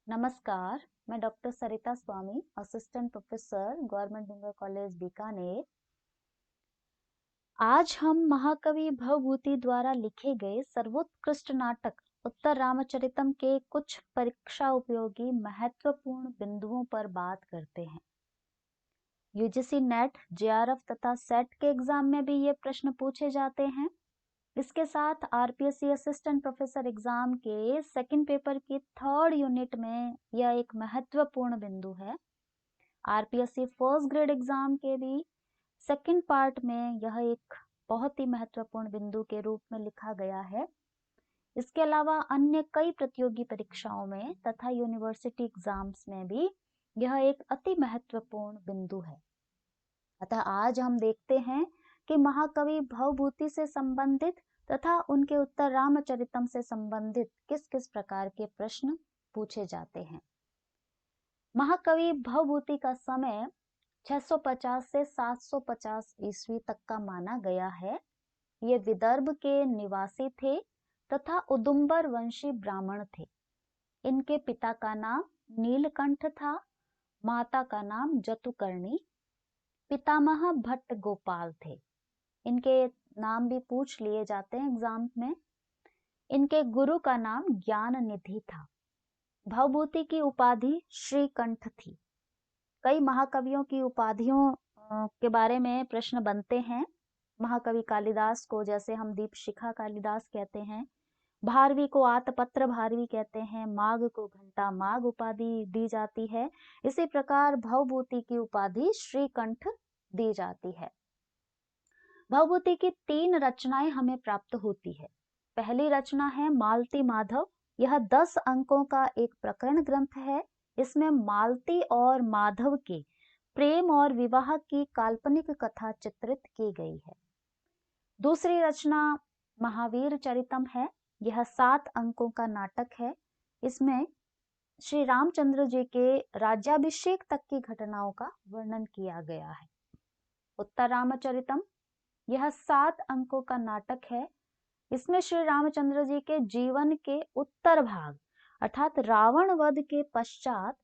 नमस्कार, मैं doctor Sarita Swami, assistant professor, government junior college Bikaner. आज हम महाकवि भवभूति द्वारा लिखे गए सर्वोत्कृष्ट नाटक उत्तर रामचरितम के कुछ परीक्षा उपयोगी महत्वपूर्ण बिंदुओं पर बात करते हैं। यूजीसी नेट, जेआरएफ तथा सेट के एग्जाम में भी ये प्रश्न पूछे जाते हैं। इसके साथ आरपीएससी असिस्टेंट प्रोफेसर एग्जाम के सेकंड पेपर की थर्ड यूनिट में यह एक महत्वपूर्ण बिंदु है। आरपीएससी फर्स्ट ग्रेड एग्जाम के भी सेकंड पार्ट में यह एक बहुत ही महत्वपूर्ण बिंदु के रूप में लिखा गया है। इसके अलावा अन्य कई प्रतियोगी परीक्षाओं में तथा यूनिवर्सिटी एग्जाम्स में भी यह एक अति महत्वपूर्ण बिंदु है। अतः आज हम देखते हैं कि महाकवि भवभूति से संबंधित तथा उनके उत्तर रामचरितम से संबंधित किस किस प्रकार के प्रश्न पूछे जाते हैं। महाकवि भवभूति का समय 650 से 750 ईस्वी तक का माना गया है। ये विदर्भ के निवासी थे तथा उदुम्बर वंशी ब्राह्मण थे। इनके पिता का नाम नीलकंठ था, माता का नाम जतुकर्णी, पितामह भट्ट गोपाल थे। इनके नाम भी पूछ लिए जाते हैं एग्जाम में। इनके गुरु का नाम ज्ञान निधि था। भवभूति की उपाधि श्रीकंठ थी। कई महाकवियों की उपाधियों के बारे में प्रश्न बनते हैं। महाकवि कालिदास को जैसे हम दीपशिखा कालिदास कहते हैं, भारवी को आतपत्र भारवी कहते हैं, माघ को घंटा माघ उपाधि दी जाती है। इसी प्रकार भवभूति की उपाधि श्रीकंठ दी जाती है। भवभूति की 3 रचनाएं हमें प्राप्त होती है। पहली रचना है मालती माधव। यह 10 अंकों का एक प्रकरण ग्रंथ है। इसमें मालती और माधव के प्रेम और विवाह की काल्पनिक कथा चित्रित की गई है। दूसरी रचना महावीर चरितम है। यह 7 अंकों का नाटक है। इसमें श्री रामचंद्र जी के राज्याभिषेक तक की घटनाओं का वर्णन किया गया है। उत्तर रामचरितम यह 7 अंकों का नाटक है। इसमें श्री रामचंद्र जी के जीवन के उत्तर भाग अर्थात रावण वध के पश्चात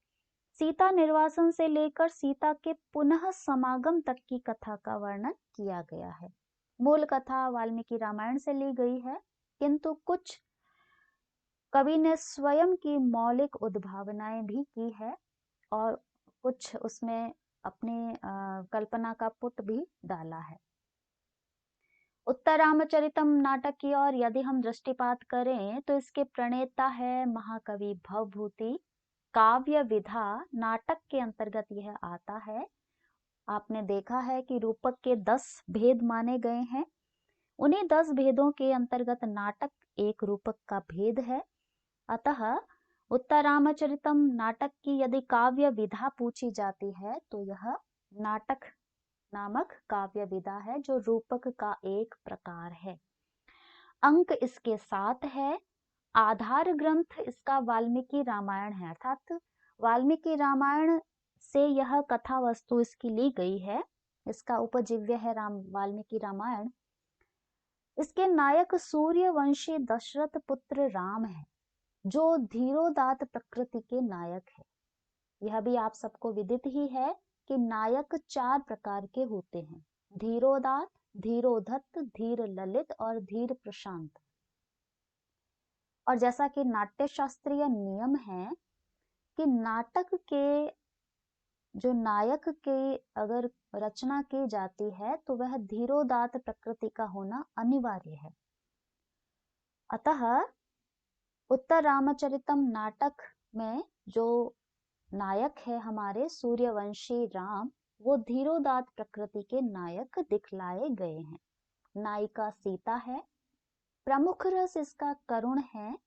सीता निर्वासन से लेकर सीता के पुनः समागम तक की कथा का वर्णन किया गया है। मूल कथा वाल्मीकि रामायण से ली गई है, किंतु कुछ कवि ने स्वयं की मौलिक उद्भावनाएं भी की है और कुछ उसमें अपनी कल्पना का पुट भी डाला है। उत्तर रामचरितम नाटक की ओर यदि हम दृष्टिपात करें तो इसके प्रणेता है महाकवि भवभूति। काव्य विधा नाटक के अंतर्गत यह आता है। आपने देखा है कि रूपक के 10 भेद माने गए हैं। उन्हीं 10 भेदों के अंतर्गत नाटक एक रूपक का भेद है। अतः उत्तर रामचरितम नाटक की यदि काव्य विधा पूछी जाती है तो यह नाटक नामक काव्य विधा है, जो रूपक का एक प्रकार है। अंक इसके 7 है। आधार ग्रंथ इसका वाल्मीकि रामायण है, अर्थात वाल्मीकि रामायण से यह कथा वस्तु इसकी ली गई है। इसका उपजीव्य है वाल्मीकि रामायण। इसके नायक सूर्यवंशी दशरथ पुत्र राम है, जो धीरोदात्त प्रकृति के नायक है। यह भी आप सबको विदित ही है कि नायक 4 प्रकार के होते हैं: धीरोदात्त, धीरोधत्त, धीर ललित और धीर प्रशांत। और जैसा कि नाट्य शास्त्रीय नियम है कि नाटक के जो नायक की अगर रचना की जाती है तो वह धीरोदात्त प्रकृति का होना अनिवार्य है। अतः उत्तर रामचरितम नाटक में जो नायक है हमारे सूर्यवंशी राम, वो धीरोदात्त प्रकृति के नायक दिखलाए गए हैं। नायिका सीता है। प्रमुख रस इसका करुण है,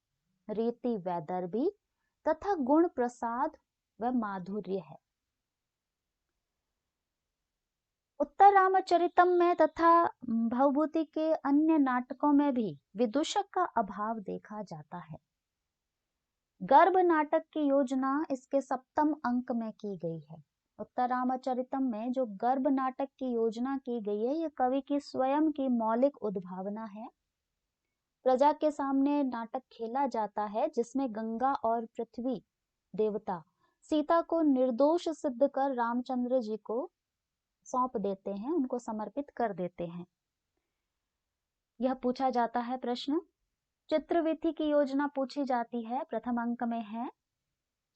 रीति वैदर्भी तथा गुण प्रसाद व माधुर्य है। उत्तर रामचरितम में तथा भवभूति के अन्य नाटकों में भी विदूषक का अभाव देखा जाता है। गर्भ नाटक की योजना इसके 7वें अंक में की गई है। उत्तर रामचरितम में जो गर्भ नाटक की योजना की गई है, यह कवि की स्वयं की मौलिक उद्भावना है। प्रजा के सामने नाटक खेला जाता है जिसमें गंगा और पृथ्वी देवता सीता को निर्दोष सिद्ध कर रामचंद्र जी को सौंप देते हैं, उनको समर्पित कर देते हैं। यह पूछा जाता है प्रश्न। चित्रविधि की योजना पूछी जाती है। प्रथम अंक में है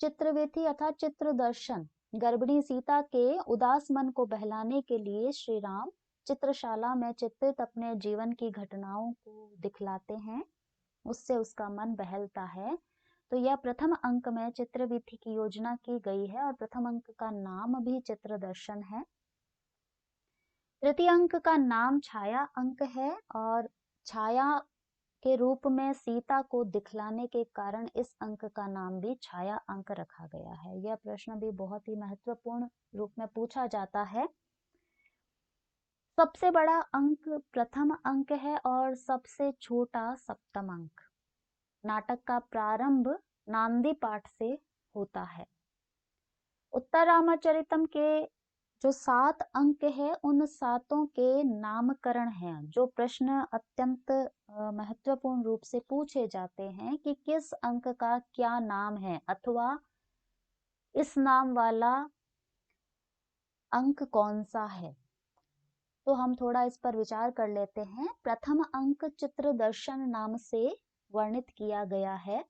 चित्रविधि अर्थात चित्र दर्शन। गर्भिणी सीता के उदास मन को बहलाने के लिए श्री राम चित्रशाला में चित्रित अपने जीवन की घटनाओं को दिखलाते हैं, उससे उसका मन बहलता है। तो यह प्रथम अंक में चित्रविधि की योजना की गई है और प्रथम अंक का नाम भी चित्र दर्शन है। तृतीय अंक का नाम छाया अंक है और छाया के रूप में सीता को दिखलाने के कारण इस अंक का नाम भी छाया अंक रखा गया है। यह प्रश्न भी बहुत ही महत्वपूर्ण रूप में पूछा जाता है। सबसे बड़ा अंक प्रथम अंक है और सबसे छोटा सप्तम अंक। नाटक का प्रारंभ नांदी पाठ से होता है। उत्तर रामचरितम के जो 7 अंक है उन सातों के नामकरण हैं। जो प्रश्न अत्यंत महत्वपूर्ण रूप से पूछे जाते हैं कि किस अंक का क्या नाम है अथवा इस नाम वाला अंक कौन सा है, तो हम थोड़ा इस पर विचार कर लेते हैं। प्रथम अंक चित्र दर्शन नाम से वर्णित किया गया है।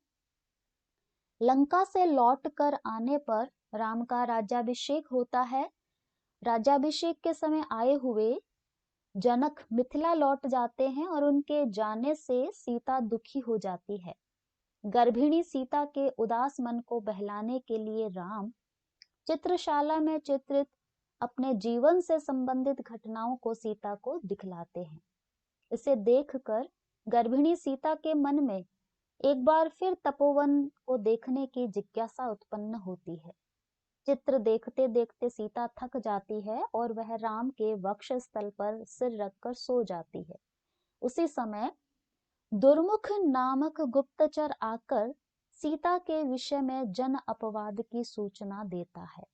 लंका से लौटकर आने पर राम का राज्याभिषेक होता है। राज्याभिषेक के समय आए हुए जनक मिथिला लौट जाते हैं और उनके जाने से सीता दुखी हो जाती है। गर्भिणी सीता के उदास मन को बहलाने के लिए राम चित्रशाला में चित्रित अपने जीवन से संबंधित घटनाओं को सीता को दिखलाते हैं। इसे देखकर गर्भिणी सीता के मन में एक बार फिर तपोवन को देखने की जिज्ञासा उत्पन्न होती है। चित्र देखते देखते सीता थक जाती है और वह राम के वक्षस्थल पर सिर रखकर सो जाती है। उसी समय दुर्मुख नामक गुप्तचर आकर सीता के विषय में जन अपवाद की सूचना देता है।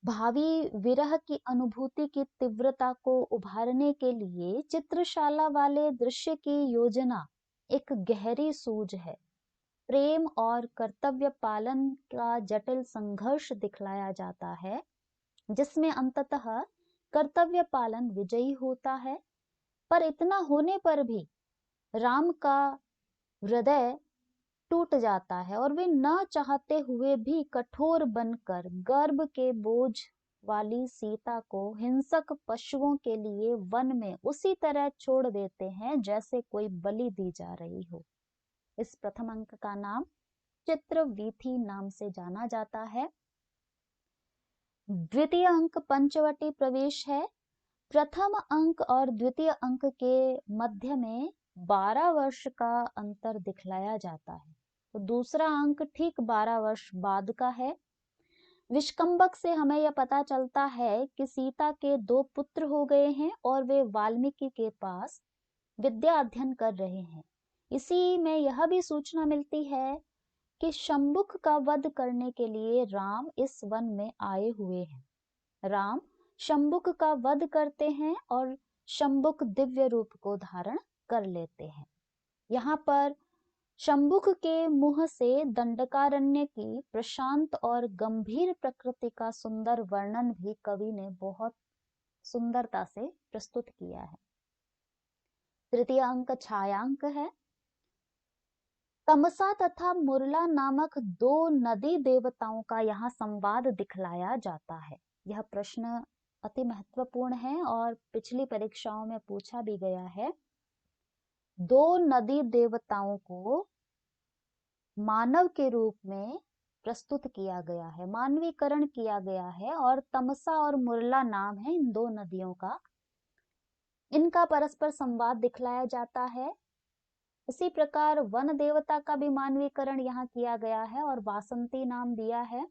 भावी विरह की अनुभूति की तीव्रता को उभारने के लिए चित्रशाला वाले दृश्य की योजना एक गहरी सूझ है। प्रेम और कर्तव्य पालन का जटिल संघर्ष दिखलाया जाता है, जिसमें अंततः कर्तव्य पालन विजयी होता है। पर इतना होने पर भी राम का हृदय टूट जाता है और वे न चाहते हुए भी कठोर बनकर गर्भ के बोझ वाली सीता को हिंसक पशुओं के लिए वन में उसी तरह छोड़ देते हैं जैसे कोई बलि दी जा रही हो। इस प्रथम अंक का नाम चित्रवीथी नाम से जाना जाता है। द्वितीय अंक पंचवटी प्रवेश है। प्रथम अंक और द्वितीय अंक के मध्य में 12 वर्ष का अंतर दिखलाया जाता है, तो दूसरा अंक ठीक 12 वर्ष बाद का है। विष्कंभक से हमें यह पता चलता है कि सीता के 2 पुत्र हो गए हैं और वे वाल्मीकि के पास विद्या अध्ययन कर रहे हैं। इसी में यह भी सूचना मिलती है कि शंभुक का वध करने के लिए राम इस वन में आए हुए हैं। राम शंभुक का वध करते हैं और शंभुक दिव्य रूप को धारण कर लेते हैं। यहाँ पर शंभुक के मुंह से दंडकारण्य की प्रशांत और गंभीर प्रकृति का सुंदर वर्णन भी कवि ने बहुत सुंदरता से प्रस्तुत किया है। तृतीय अंक छायांक है। तमसा तथा मुरला नामक 2 नदी देवताओं का यहाँ संवाद दिखलाया जाता है। यह प्रश्न अति महत्वपूर्ण है और पिछली परीक्षाओं में पूछा भी गया है। 2 नदी देवताओं को मानव के रूप में प्रस्तुत किया गया है, मानवीकरण किया गया है और तमसा और मुरला नाम है इन 2 नदियों का। इनका परस्पर संवाद दिखलाया जाता है। इसी प्रकार वन देवता का भी मानवीकरण यहाँ किया गया है और वासंती नाम दिया है।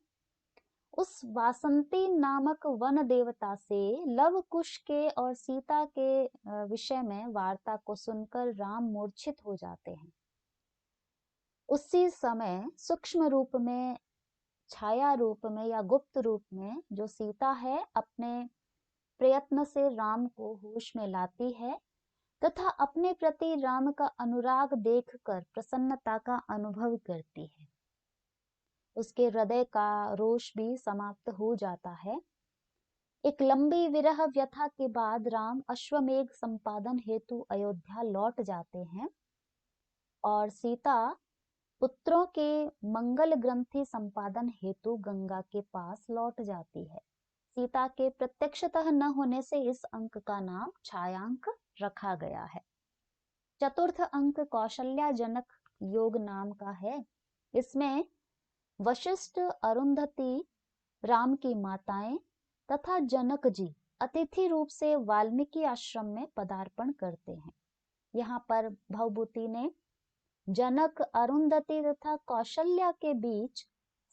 उस वासंती नामक वन देवता से लव कुश के और सीता के विषय में वार्ता को सुनकर राम मूर्छित हो जाते हैं। उसी समय सूक्ष्म रूप में, छाया रूप में या गुप्त रूप में जो सीता है अपने प्रयत्न से राम को होश में लाती है तथा अपने प्रति राम का अनुराग देखकर प्रसन्नता का अनुभव करती है। उसके हृदय का रोष भी समाप्त हो जाता है। एक लंबी विरह व्यथा के बाद राम अश्वमेध संपादन हेतु अयोध्या लौट जाते हैं और सीता पुत्रों के मंगल ग्रंथि संपादन हेतु गंगा के पास लौट जाती है। सीता के प्रत्यक्षतः न होने से इस अंक का नाम छायांक रखा गया है। चतुर्थ अंक कौशल्या जनक योग नाम का है। इसमें वशिष्ठ, अरुंधति, राम की माताएं तथा जनक जी अतिथि रूप से वाल्मीकि आश्रम में पदार्पण करते हैं। यहाँ पर भवभूति ने जनक, अरुंधति तथा कौशल्या के बीच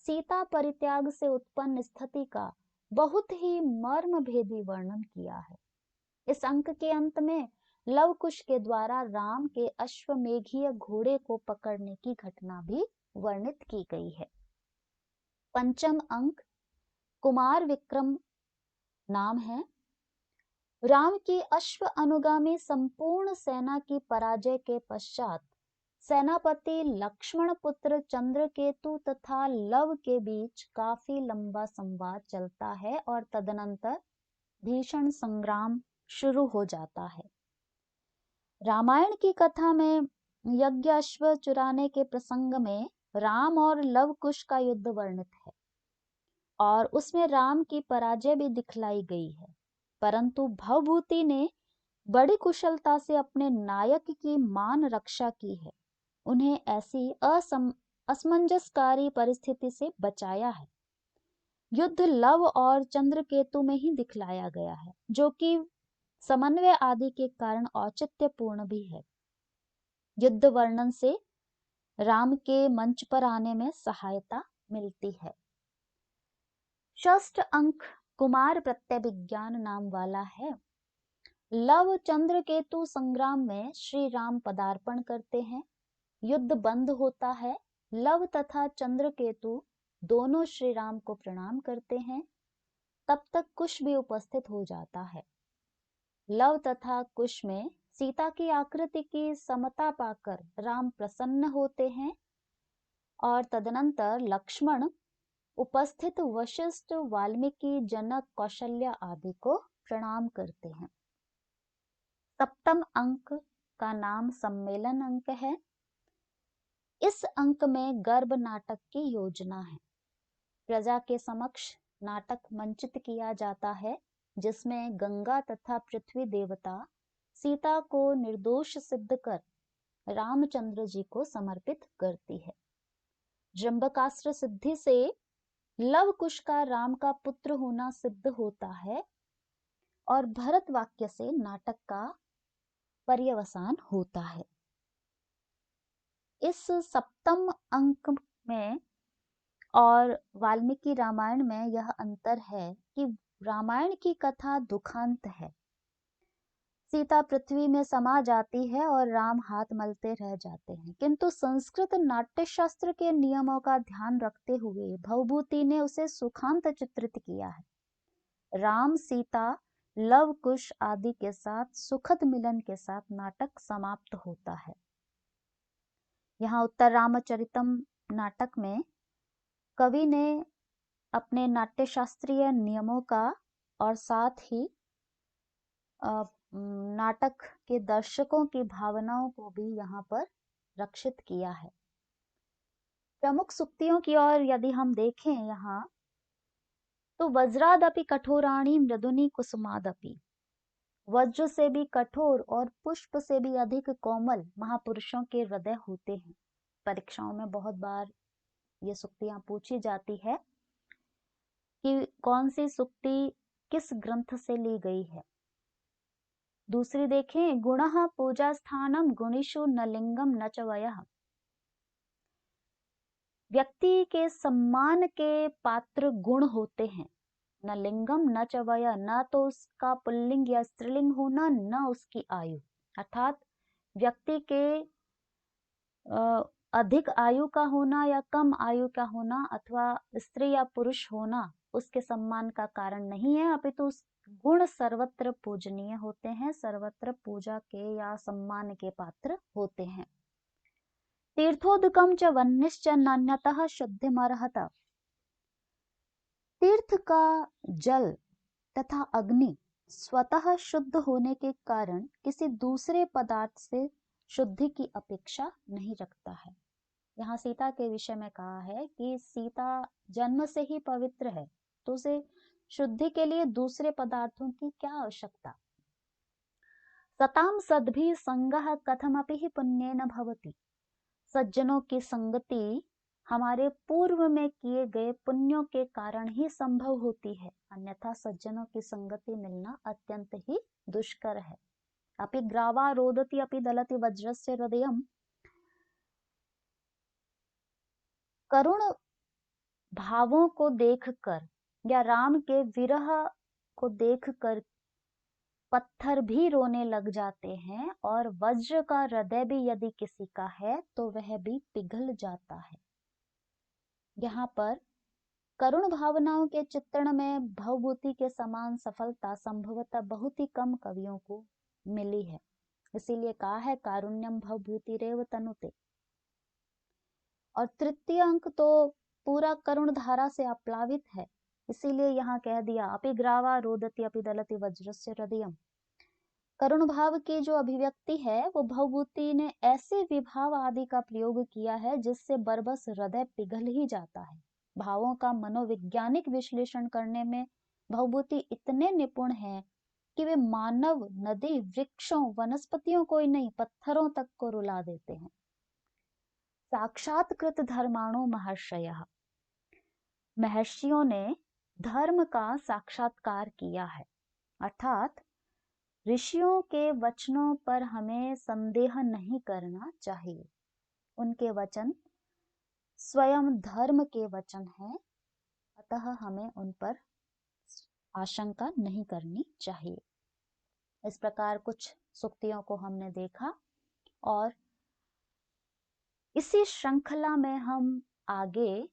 सीता परित्याग से उत्पन्न स्थिति का बहुत ही मर्म भेदी वर्णन किया है। इस अंक के अंत में लव कुश के द्वारा राम के अश्वमेघीय घोड़े को पकड़ने की घटना भी वर्णित की गई है। पंचम अंक कुमार विक्रम नाम है। राम की अश्व अनुगामी संपूर्ण सेना की पराजय के पश्चात सेनापति लक्ष्मण पुत्र चंद्रकेतु तथा लव के बीच काफी लंबा संवाद चलता है और तदनंतर भीषण संग्राम शुरू हो जाता है। रामायण की कथा में यज्ञ अश्व चुराने के प्रसंग में राम और लव कुश का युद्ध वर्णित है और उसमें राम की पराजय भी दिखलाई गई है, परंतु भवभूति ने बड़ी कुशलता से अपने नायक की मान रक्षा की है। उन्हें ऐसी असमंजसकारी परिस्थिति से बचाया है। युद्ध लव और चंद्रकेतु में ही दिखलाया गया है, जो कि समन्वय आदि के कारण औचित्यपूर्ण भी है। युद्ध वर्णन से राम के मंच पर आने में सहायता मिलती है। षष्ठ अंक कुमार प्रत्यभिज्ञान नाम वाला है। लव चंद्रकेतु संग्राम में श्री राम पदार्पण करते हैं। युद्ध बंद होता है। लव तथा चंद्रकेतु दोनों श्री राम को प्रणाम करते हैं। तब तक कुश भी उपस्थित हो जाता है। लव तथा कुश में सीता की आकृति की समता पाकर राम प्रसन्न होते हैं और तदनंतर लक्ष्मण उपस्थित वशिष्ठ, वाल्मीकि, जनक, कौशल्या आदि को प्रणाम करते हैं। सप्तम अंक का नाम सम्मेलन अंक है। इस अंक में गर्भ नाटक की योजना है। प्रजा के समक्ष नाटक मंचित किया जाता है, जिसमें गंगा तथा पृथ्वी देवता सीता को निर्दोष सिद्ध कर रामचंद्र जी को समर्पित करती है। जंबकास्त्र सिद्धि से लव कुश का राम का पुत्र होना सिद्ध होता है और भरत वाक्य से नाटक का पर्यवसान होता है। इस सप्तम अंक में और वाल्मीकि रामायण में यह अंतर है कि रामायण की कथा दुखांत है। सीता पृथ्वी में समा जाती है और राम हाथ मलते रह जाते हैं, किंतु संस्कृत नाट्य शास्त्र के नियमों का ध्यान रखते हुए भवभूति ने उसे सुखांत चित्रित किया है। राम, सीता, लव कुश आदि के साथ सुखद मिलन के साथ नाटक समाप्त होता है। यहाँ उत्तर रामचरितम नाटक में कवि ने अपने नाट्य शास्त्रीय नियमों का और साथ ही नाटक के दर्शकों की भावनाओं को भी यहाँ पर रक्षित किया है। प्रमुख सूक्तियों की ओर यदि हम देखें यहाँ, तो वज्रादपि कठोराणी मृदुनी कुसुमादपि, वज्र से भी कठोर और पुष्प से भी अधिक कोमल महापुरुषों के हृदय होते हैं। परीक्षाओं में बहुत बार ये सूक्तियां पूछी जाती है कि कौन सी सूक्ति किस ग्रंथ से ली गई है। दूसरी देखें, गुणः पूजा स्थानम गुणिषु न लिंगम न च वयः, व्यक्ति के सम्मान के पात्र गुण होते हैं, न लिंगम न च वयः, न तो उसका पुल्लिंग या स्त्रीलिंग होना, न उसकी आयु, अर्थात व्यक्ति के अधिक आयु का होना या कम आयु का होना अथवा स्त्री या पुरुष होना उसके सम्मान का कारण नहीं है, अपितु उस गुण सर्वत्र पूजनीय होते हैं, सर्वत्र पूजा के या सम्मान के पात्र होते हैं। तीर्थोदकम च वह्निश्च नान्यतः शुद्धिमर्हत। तीर्थ का जल तथा अग्नि स्वतः शुद्ध होने के कारण किसी दूसरे पदार्थ से शुद्धि की अपेक्षा नहीं रखता है। यहाँ सीता के विषय में कहा है कि सीता जन्म से ही पवित्र है, तो उसे शुद्धि के लिए दूसरे पदार्थों की क्या आवश्यकता। सताम सद्भि संगः कथमपि ही पुण्येन भवति। सज्जनों की संगति हमारे पूर्व में किए गए पुण्यों के कारण ही संभव होती है, अन्यथा सज्जनों की संगति मिलना अत्यंत ही दुष्कर है। अपि ग्रावा रोदति अपि दलति वज्रस्य हृदयम्। करुण भावों को देखकर या राम के विरह को देखकर पत्थर भी रोने लग जाते हैं, और वज्र का हृदय भी यदि किसी का है तो वह भी पिघल जाता है। यहाँ पर करुण भावनाओं के चित्रण में भवभूति के समान सफलता संभवतः बहुत ही कम कवियों को मिली है। इसीलिए कहा है कारुण्यम भवभूति रेव तनुते। और तृतीय अंक तो पूरा करुण धारा से आप्लावित है, इसीलिए यहाँ कह दिया अपि ग्रावा रोदति अपि दलति वज्रस्य हृदयम्। करुण भाव की जो अभिव्यक्ति है वो भवभूति ने ऐसे विभाव आदि का प्रयोग किया है जिससे बरबस हृदय पिघल ही जाता है। भावों का मनोवैज्ञानिक विश्लेषण करने में भवभूति इतने निपुण हैं कि वे मानव, नदी, वृक्षों, वनस्पतियों को ही नहीं पत्थरों तक को रुला देते हैं। साक्षात्कृत धर्माणो महर्षयः। महर्षियों ने धर्म का साक्षात्कार किया है, अर्थात ऋषियों के वचनों पर हमें संदेह नहीं करना चाहिए। उनके वचन स्वयं धर्म के वचन हैं, अतः हमें उन पर आशंका नहीं करनी चाहिए। इस प्रकार कुछ सूक्तियों को हमने देखा, और इसी श्रृंखला में हम आगे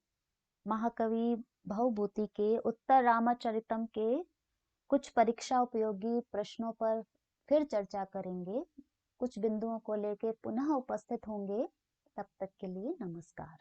महाकवि भवभूति के उत्तर रामचरितम के कुछ परीक्षा उपयोगी प्रश्नों पर फिर चर्चा करेंगे। कुछ बिंदुओं को लेकर पुनः उपस्थित होंगे। तब तक के लिए नमस्कार।